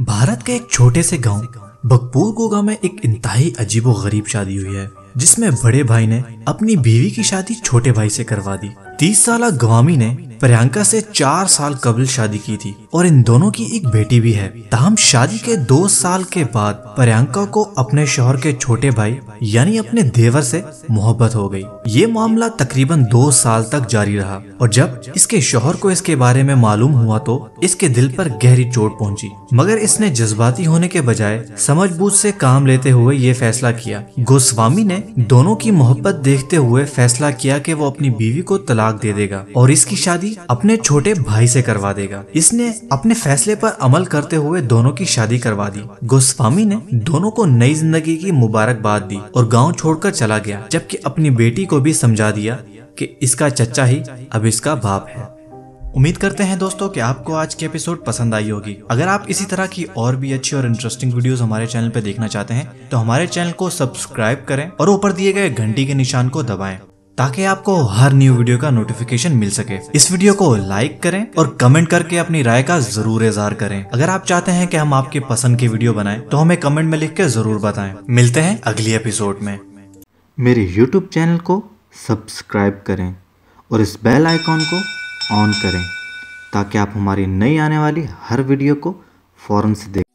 भारत के एक छोटे से गांव बकपूर गोगा में एक इंतहाई अजीबो गरीब शादी हुई है, जिसमें बड़े भाई ने अपनी बीवी की शादी छोटे भाई से करवा दी। 30 साल गवामी ने प्रियंका से 4 साल कबल शादी की थी और इन दोनों की एक बेटी भी है। ताहम शादी के 2 साल के बाद प्रियंका को अपने शौहर के छोटे भाई यानी अपने देवर से मोहब्बत हो गई। ये मामला तकरीबन 2 साल तक जारी रहा और जब इसके शौहर को इसके बारे में मालूम हुआ तो इसके दिल पर गहरी चोट पहुंची, मगर इसने जज्बाती होने के बजाय समझबूझ से काम लेते हुए ये फैसला किया। गोस्वामी ने दोनों की मोहब्बत देखते हुए फैसला किया कि वो अपनी बीवी को तलाक दे देगा और इसकी शादी अपने छोटे भाई से करवा देगा। इसने अपने फैसले पर अमल करते हुए दोनों की शादी करवा दी। गोस्वामी ने दोनों को नई जिंदगी की मुबारकबाद दी और गांव छोड़कर चला गया, जबकि अपनी बेटी को भी समझा दिया कि इसका चचा ही अब इसका बाप है। उम्मीद करते हैं दोस्तों कि आपको आज की एपिसोड पसंद आई होगी। अगर आप इसी तरह की और भी अच्छी और इंटरेस्टिंग वीडियोस हमारे चैनल पे देखना चाहते हैं तो हमारे चैनल को सब्सक्राइब करें और ऊपर दिए गए घंटी के निशान को दबाएं ताकि आपको हर न्यू वीडियो का नोटिफिकेशन मिल सके। इस वीडियो को लाइक करें और कमेंट करके अपनी राय का जरूर इजहार करें। अगर आप चाहते हैं कि हम आपके पसंद की वीडियो बनाएं तो हमें कमेंट में लिख के जरूर बताएं। मिलते हैं अगली एपिसोड में। मेरे YouTube चैनल को सब्सक्राइब करें और इस बेल आइकॉन को ऑन करें ताकि आप हमारी नई आने वाली हर वीडियो को फौरन से देखें।